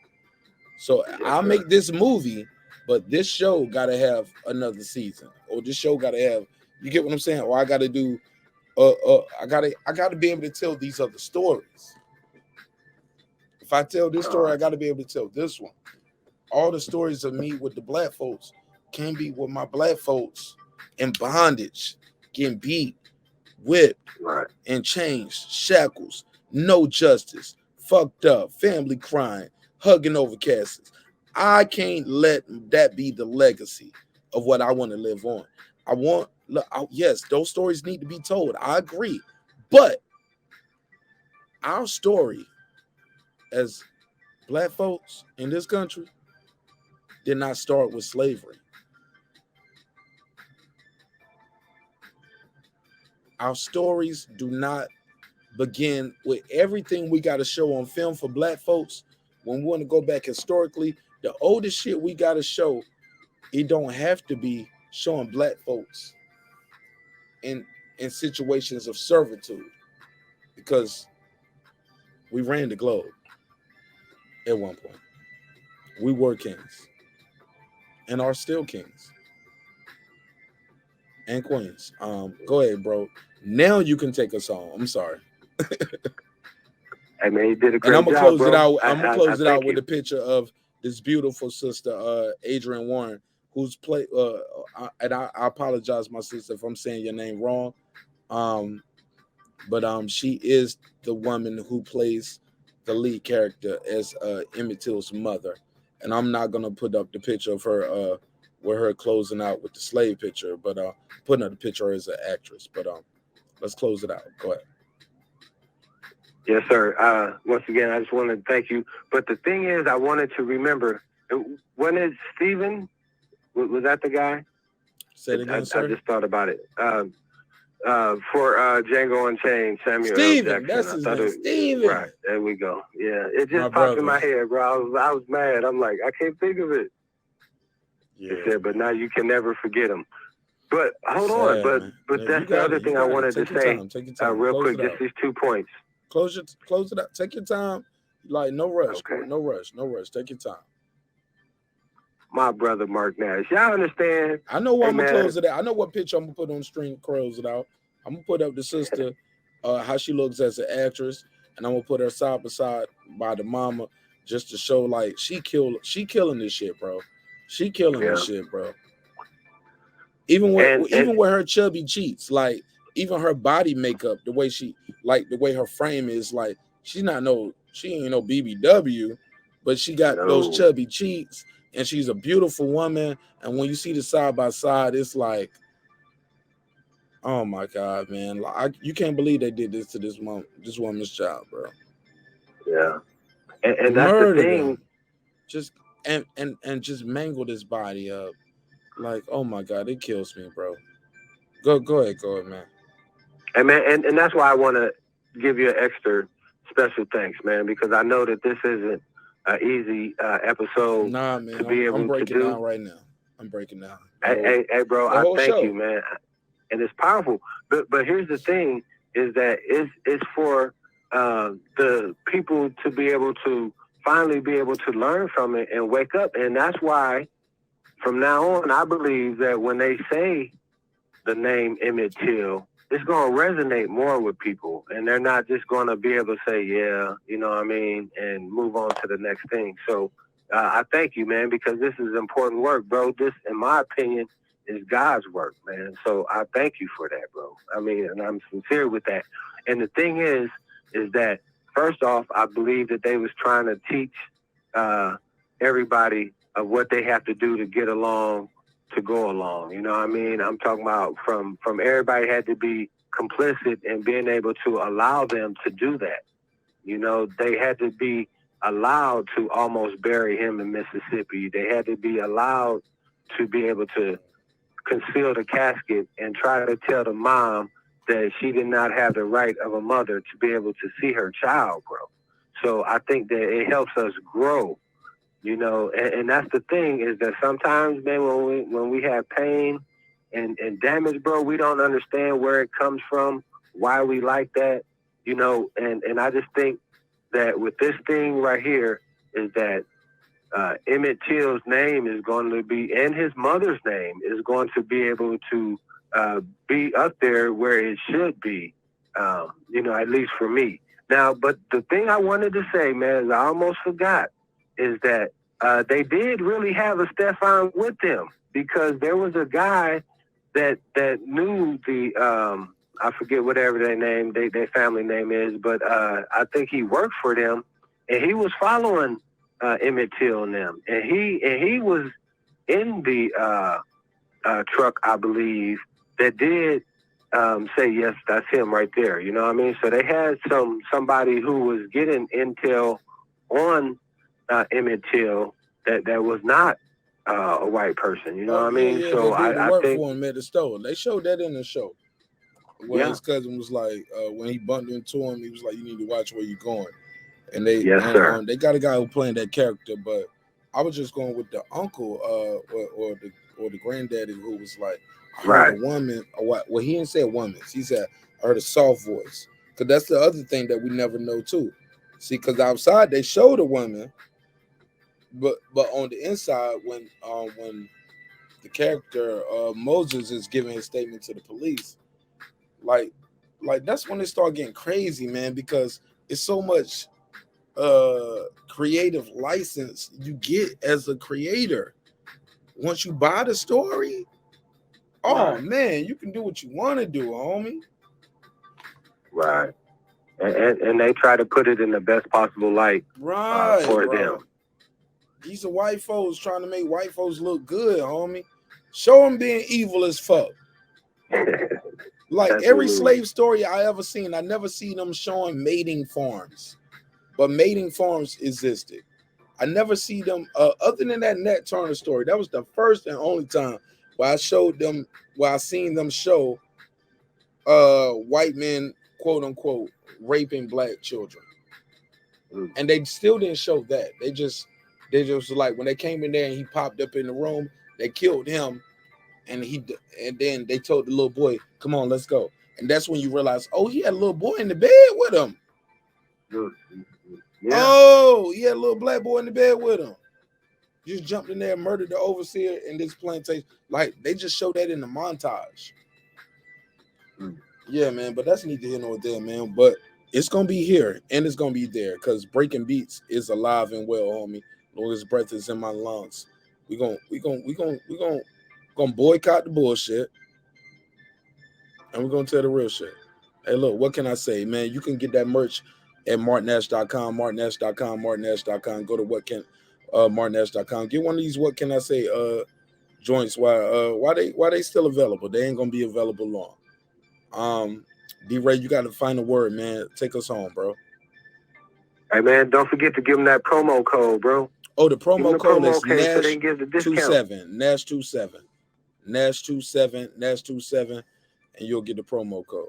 So Yes, I'll sir. make this movie, but this show gotta have another season, or this show gotta have. You get what I'm saying? Or I gotta do. I gotta be able to tell these other stories. If I tell this story, I gotta be able to tell this one. All the stories of me with the black folks can be with my black folks in bondage, getting beat, whipped, Right. and chains, shackles, no justice, fucked up, family crying, hugging over caskets. I can't let that be the legacy of what I want to live on. Yes, those stories need to be told. I agree. But our story as black folks in this country did not start with slavery. Our stories do not begin with everything we got to show on film for black folks. When we want to go back historically, the oldest shit we got to show, it don't have to be showing black folks in situations of servitude, because we ran the globe at one point. We were kings and are still kings and queens. Go ahead, bro. Now you can take us home. I'm sorry. Hey, man, you did a And great I'm gonna job, close bro. it out. I I'm gonna close it thank out with you. a picture of this beautiful sister, Adrienne Warren, who's played. I apologize, my sister, if I'm saying your name wrong. But she is the woman who plays the lead character as Emmett Till's mother. And I'm not gonna put up the picture of her with her closing out with the slave picture, but putting up the picture as an actress. But let's close it out. Go ahead. Yes, sir. Once again, I just wanted to thank you. But the thing is, I wanted to remember, when is Steven? Was that the guy? Say it again, sir. I just thought about it. For Django Unchained, Samuel L. Steven, Jackson. that's his name. Steven. Right, there we go. Yeah, it My just popped brother. in my head, bro. I was mad. I'm like, I can't think of it. Yeah. He said, but now you can never forget him. But hold on, but Man. but No, that's the other thing I wanted to say Take your time. real Close quick. it Just out. these 2 points. Close it out. Take your time. Like no rush. Okay. No rush. Take your time. My brother Marq Nash. Y'all understand? I know why Hey, I'm gonna man. close it out. I know what picture I'm gonna put on the screen. Close it out. I'm gonna put up the sister, how she looks as an actress, and I'm gonna put her side by side by the mama, just to show like she killing this shit, bro. She killing this shit, bro. Even with her chubby cheeks, like even her body makeup, the way her frame is, like she ain't no BBW, but she got those chubby cheeks, and she's a beautiful woman. And when you see the side by side, it's like, oh my God, man! Like you can't believe they did this to this woman's child, bro. Yeah, and that's the thing. Just and just mangle this body up. Like, oh my God, it kills me, bro. Go ahead, man. Hey, man, and that's why I want to give you an extra special thanks, man, because I know that this isn't an easy episode to be able I'm breaking to do. down right now. I'm breaking down. Hey, bro, I thank you, man, and it's powerful. But here's the thing: is that it's for the people to be able to finally be able to learn from it and wake up, and that's why from now on, I believe that when they say the name Emmett Till, it's going to resonate more with people, and they're not just going to be able to say, yeah, you know what I mean, and move on to the next thing. So I thank you, man, because this is important work, bro. This, in my opinion, is God's work, man. So I thank you for that, bro. I mean, and I'm sincere with that. And the thing is that, first off, I believe that they was trying to teach everybody of what they have to do to get along, to go along. You know what I mean? I'm talking about from everybody had to be complicit in being able to allow them to do that. You know, they had to be allowed to almost bury him in Mississippi. They had to be allowed to be able to conceal the casket and try to tell the mom that she did not have the right of a mother to be able to see her child grow. So I think that it helps us grow, you know, and that's the thing, is that sometimes, man, when we have pain and damage, bro, we don't understand where it comes from, why we like that, you know, and I just think that with this thing right here is that Emmett Till's name is going to be, and his mother's name is going to be able to be up there where it should be, you know, at least for me. Now, but the thing I wanted to say, man, is I almost forgot, is that they did really have a Stefan with them, because there was a guy that knew the, I forget whatever their name, their family name is, but I think he worked for them, and he was following Emmett Till and them, and he was in the truck, I believe, that did say, yes, that's him right there. You know what I mean? So they had somebody who was getting intel on Emmett Till that was not a white person. You know what I mean? Yeah, So they did I work think for him at the store. They showed that in the show. Where his cousin was like, when he bumped into him, he was like, "You need to watch where you're going." And they, they got a guy who playing that character, but I was just going with the uncle, or the granddaddy who was like, I heard a woman, or what? Well, he didn't say a woman. He said, I heard a soft voice, because that's the other thing that we never know too. See, because outside they showed a woman, but on the inside, when the character Moses is giving his statement to the police, like that's when it start getting crazy, man, because it's so much creative license you get as a creator. Once you buy the story, man, you can do what you want to do, homie. Right. And they try to put it in the best possible light for them. These are white folks trying to make white folks look good, homie. Show them being evil as fuck. Like every slave story I ever seen, I never seen them showing mating farms. But mating farms existed. I never see them other than that Nat Turner story. That was the first and only time where I showed them, where I seen them show white men, quote unquote, raping black children. And they still didn't show that. They just like, when they came in there and he popped up in the room, they killed him, and then they told the little boy, "Come on, let's go." And that's when you realize, oh, he had a little boy in the bed with him. Yeah. Oh, he had a little black boy in the bed with him. Just jumped in there, murdered the overseer in this plantation. Like, they just showed that in the montage. Yeah, man, but that's neither here nor there, man. But it's gonna be here and it's gonna be there, because Breaking Beats is alive and well, homie. Lord's breath is in my lungs. We gonna boycott the bullshit, and we're gonna tell the real shit. Hey, look, what can I say, man? You can get that merch at marqnash.com, marqnash.com, marqnash.com. Go to marqnash.com. Get one of these what can I say joints why they still available. They ain't gonna be available long. D-Ray, you gotta find a word, man. Take us home, bro. Hey, man, don't forget to give them that promo code, bro. Oh, the promo code is Nash so they can give the discount. 27, Nash 27, Nash 27, Nash 27, and you'll get the promo code.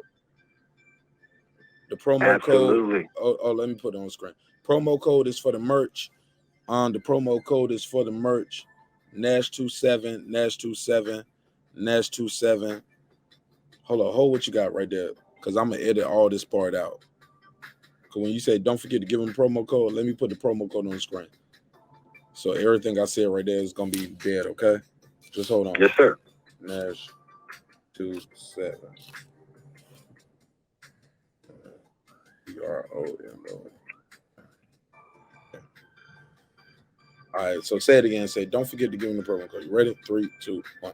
The promo code. Oh, let me put it on screen. Promo code is for the merch. The promo code is for the merch. Nash 27, Nash 27, Nash 27. Hold what you got right there, because I'm gonna edit all this part out. Because when you say don't forget to give them promo code, let me put the promo code on the screen. So everything I said right there is gonna be dead, okay? Just hold on. Yes, sir. Nash 27. PROMO. All right, so say it again. Say, don't forget to give them the promo code. You ready? 3, 2, 1.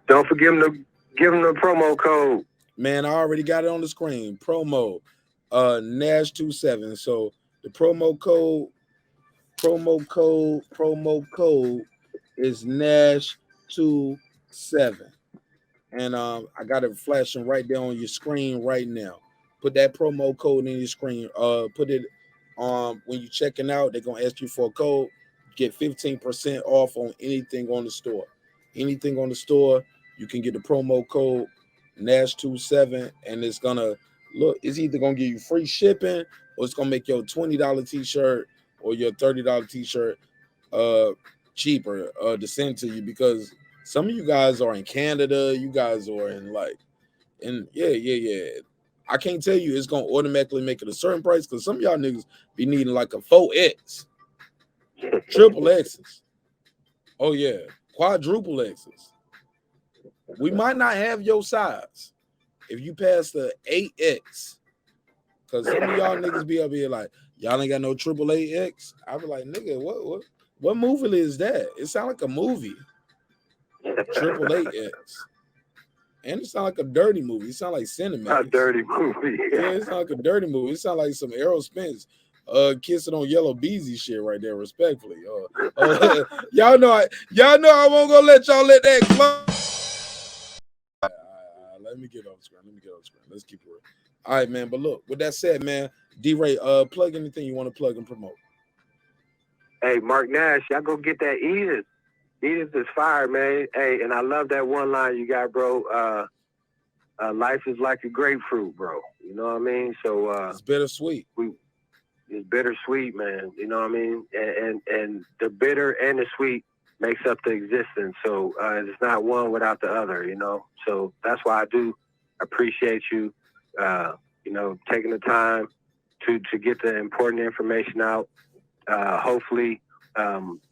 Don't forget to give them the promo code. Man, I already got it on the screen. Promo, Nash 27. So the promo code Promo code is Nash27. And I got it flashing right there on your screen right now. Put that promo code in your screen. Put it when you're checking out, they're gonna ask you for a code. Get 15% off on anything on the store. Anything on the store, you can get the promo code Nash27, and it's gonna look. It's either gonna give you free shipping, or it's gonna make your $20 t-shirt or your $30 t-shirt cheaper to send to you, because some of you guys are in Canada, you guys are in yeah. I can't tell you it's gonna automatically make it a certain price, because some of y'all niggas be needing like a 4X, triple X's. Oh yeah, quadruple X's. We might not have your size if you pass the 8X. Cause some of y'all niggas be up here like, y'all ain't got no triple X. I be like, nigga, what movie is that? It sound like a movie. Triple X. And it sound like a dirty movie. It sound like Cinemax. A dirty movie. Yeah, it sound like a dirty movie. It sound like some Errol Spence kissing on Yellow Beezy shit right there, respectfully. Y'all know I won't gonna let y'all let that flow. Let me get on the screen. Let's keep it real. All right, man. But look, with that said, man, D-Ray, plug anything you want to plug and promote. Hey, Marq Nash, y'all go get that Edith. Edith is fire, man. Hey, and I love that one line you got, bro. Life is like a grapefruit, bro. You know what I mean? So it's bittersweet. It's bittersweet, man. You know what I mean? And the bitter and the sweet makes up the existence. So it's not one without the other, you know? So that's why I do appreciate you, you know, taking the time to get the important information out. Hopefully,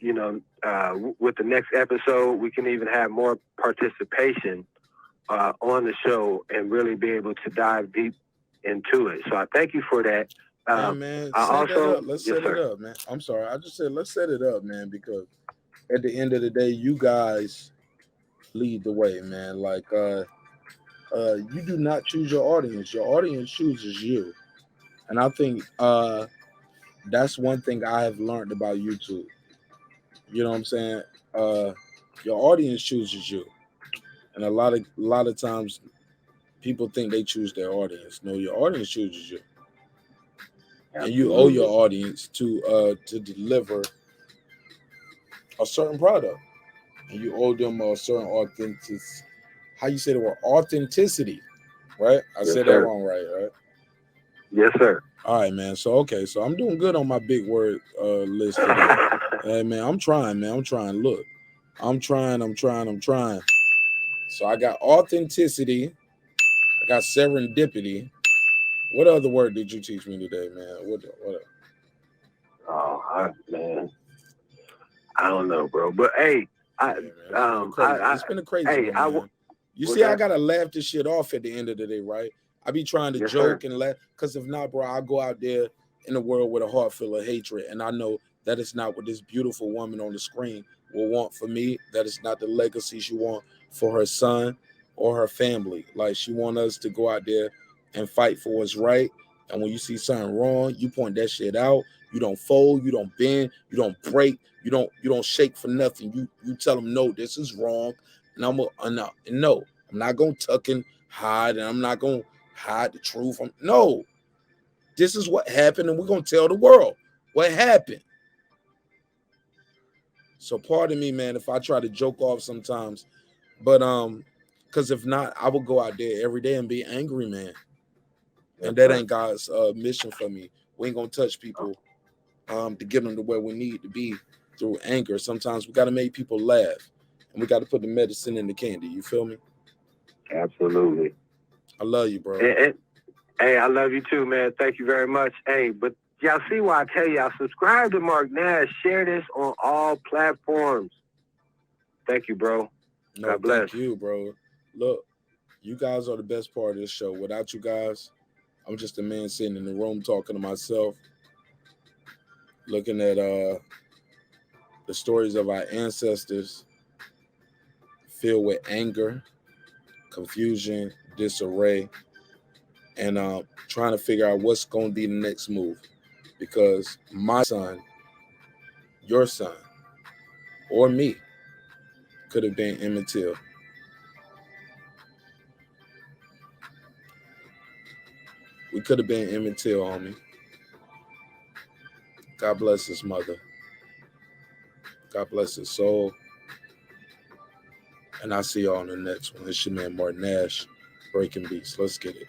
you know, with the next episode, we can even have more participation on the show and really be able to dive deep into it. So I thank you for that. Yeah, man, let's set it up, man. I'm sorry. I just said let's set it up, man, because at the end of the day, you guys lead the way, man. Like you do not choose your audience. Your audience chooses you. And I think that's one thing I have learned about YouTube. You know what I'm saying? Your audience chooses you. And a lot of times people think they choose their audience. No, your audience chooses you. And you owe your audience to deliver a certain product, and you owe them a certain authentic. How you say the word authenticity, right? I said that wrong, right? Yes, sir. All right, man. So okay, so I'm doing good on my big word list today. Hey, man, I'm trying, man. I'm trying. Look, I'm trying. So I got authenticity. I got serendipity. What other word did you teach me today, man? What? Oh, man, I don't know, bro. But hey, it's been a crazy one, man. You see, I gotta laugh this shit off at the end of the day, right? I be trying to joke and laugh, because if not, bro, I go out there in the world with a heart full of hatred, and I know that is not what this beautiful woman on the screen will want for me. That is not the legacy she want for her son or her family. Like, she want us to go out there and fight for what's right. And when you see something wrong, you point that shit out. You don't fold, you don't bend, you don't break, you don't shake for nothing. You tell them, no, this is wrong, and I'm not gonna tuck and hide, and I'm not gonna hide the truth. No, this is what happened, and we're gonna tell the world what happened. So pardon me, man, if I try to joke off sometimes, but because if not, I will go out there every day and be angry, man. And that ain't God's mission for me. We ain't gonna touch people to get them to where we need to be through anger. Sometimes we gotta make people laugh, and we gotta put the medicine in the candy. You feel me? Absolutely. I love you, bro. Hey, I love you too, man. Thank you very much. Hey, but y'all see why I tell y'all, subscribe to Marq Nash. Share this on all platforms. Thank you, bro. No, God bless. Thank you, bro. Look, you guys are the best part of this show. Without you guys, I'm just a man sitting in the room talking to myself, looking at the stories of our ancestors filled with anger, confusion, disarray, and trying to figure out what's going to be the next move. Because my son your son, or me could have been Emmett Till. We could have been Emmett Till, homie. God bless his mother. God bless his soul. And I'll see y'all on the next one. It's your man Marq Nash, Breaking Beats. Let's get it.